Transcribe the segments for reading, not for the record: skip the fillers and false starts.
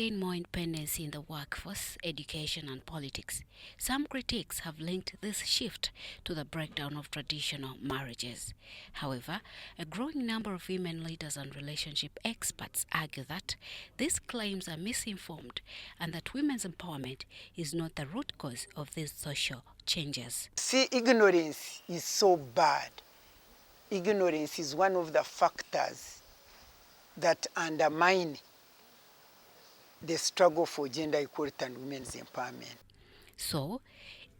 gain more independence in the workforce, education, and politics, some critics have linked this shift to the breakdown of traditional marriages. However, a growing number of women leaders and relationship experts argue that these claims are misinformed and that women's empowerment is not the root cause of these social changes. See, ignorance is so bad. Ignorance is one of the factors that undermine the struggle for gender equality and women's empowerment. So,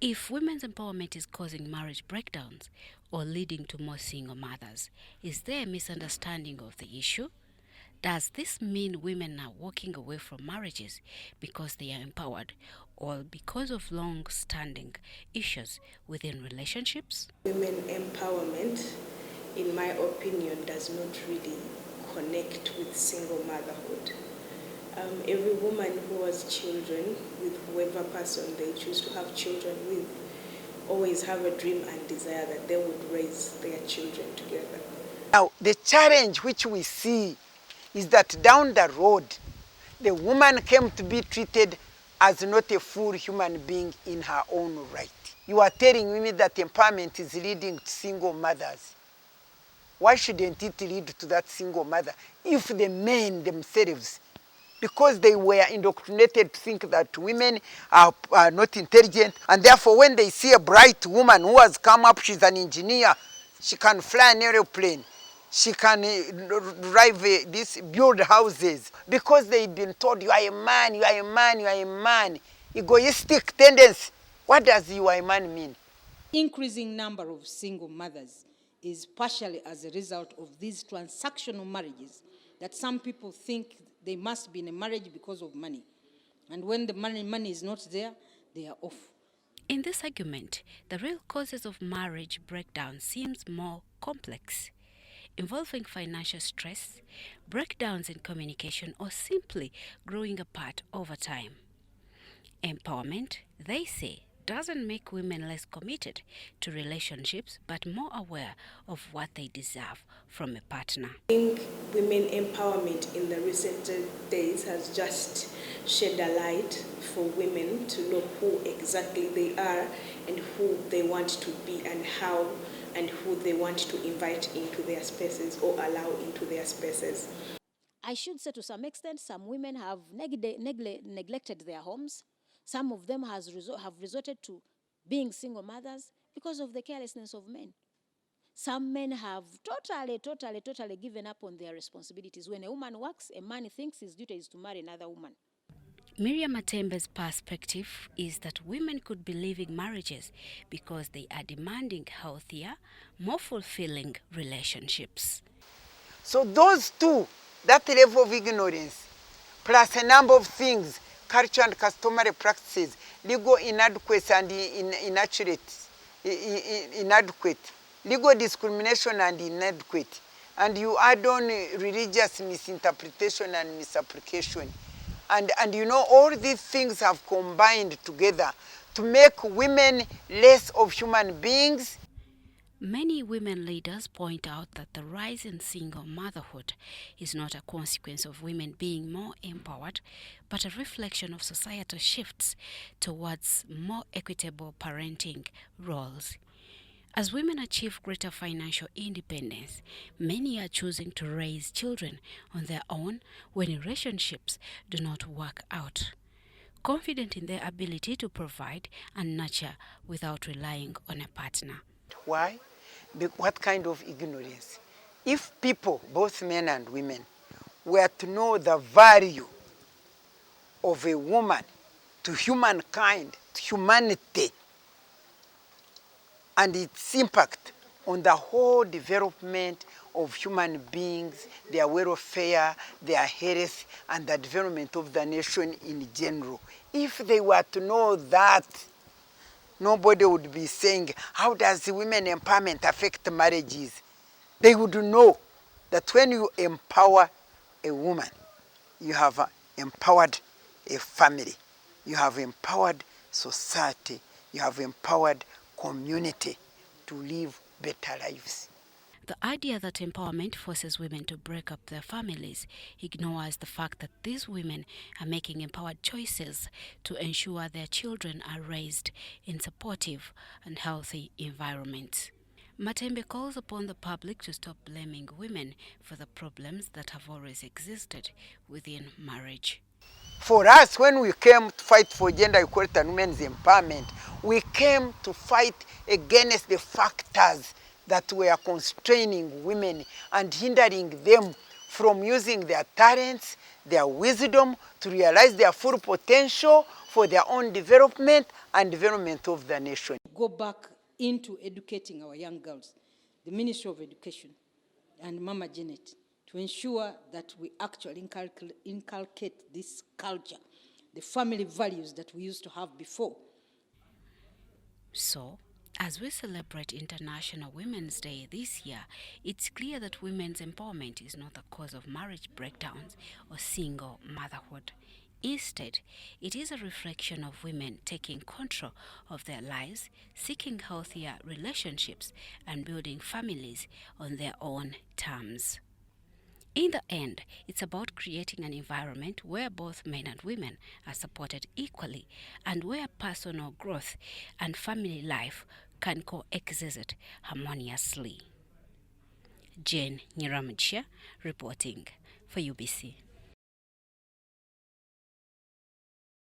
if women's empowerment is causing marriage breakdowns or leading to more single mothers, is there a misunderstanding of the issue? Does this mean women are walking away from marriages because they are empowered or because of long-standing issues within relationships? Women empowerment, in my opinion, does not really connect with single motherhood. Every woman who has children with whoever person they choose to have children with always have a dream and desire that they would raise their children together. Now, the challenge which we see is that down the road, the woman came to be treated as not a full human being in her own right. You are telling me that empowerment is leading to single mothers. Why shouldn't it lead to that single mother if the men themselves, because they were indoctrinated to think that women are not intelligent, and therefore when they see a bright woman who has come up, she's an engineer, she can fly an aeroplane, she can build houses, because they've been told you are a man, you are a man, you are a man. Egoistic tendency. What does you are a man mean? Increasing number of single mothers is partially as a result of these transactional marriages that some people think they must be in a marriage because of money. And when the money is not there, they are off. In this argument, the real causes of marriage breakdown seems more complex, involving financial stress, breakdowns in communication, or simply growing apart over time. Empowerment, they say, doesn't make women less committed to relationships but more aware of what they deserve from a partner. I think women empowerment in the recent days has just shed a light for women to know who exactly they are and who they want to be and how and who they want to invite into their spaces or allow into their spaces. I should say to some extent, some women have neglected their homes. Some of them have resorted to being single mothers because of the carelessness of men. Some men have totally given up on their responsibilities. When a woman works, a man thinks his duty is to marry another woman. Miriam Matembe's perspective is that women could be leaving marriages because they are demanding healthier, more fulfilling relationships. So those two, that level of ignorance, plus a number of things, culture and customary practices, legal inadequacy and inadequate, legal discrimination and inadequate, and you add on religious misinterpretation and misapplication. And you know, all these things have combined together to make women less of human beings. Many women leaders point out that the rise in single motherhood is not a consequence of women being more empowered, but a reflection of societal shifts towards more equitable parenting roles. As women achieve greater financial independence, many are choosing to raise children on their own when relationships do not work out, confident in their ability to provide and nurture without relying on a partner. Why? What kind of ignorance? If people, both men and women, were to know the value of a woman to humankind, to humanity, and its impact on the whole development of human beings, their welfare, their health, and the development of the nation in general. If they were to know that, nobody would be saying, how does women empowerment affect marriages? They would know that when you empower a woman, you have empowered a family, you have empowered society, you have empowered community to live better lives. The idea that empowerment forces women to break up their families ignores the fact that these women are making empowered choices to ensure their children are raised in supportive and healthy environments. Matembe calls upon the public to stop blaming women for the problems that have always existed within marriage. For us, when we came to fight for gender equality and women's empowerment, we came to fight against the factors that were constraining women and hindering them from using their talents, their wisdom to realize their full potential for their own development and development of the nation. Go back into educating our young girls, the Ministry of Education and Mama Janet, to ensure that we actually inculcate this culture, the family values that we used to have before. So, as we celebrate International Women's Day this year, it's clear that women's empowerment is not the cause of marriage breakdowns or single motherhood. Instead, it is a reflection of women taking control of their lives, seeking healthier relationships, and building families on their own terms. In the end, it's about creating an environment where both men and women are supported equally and where personal growth and family life can coexist harmoniously. Jane Nyiramuchia reporting for UBC.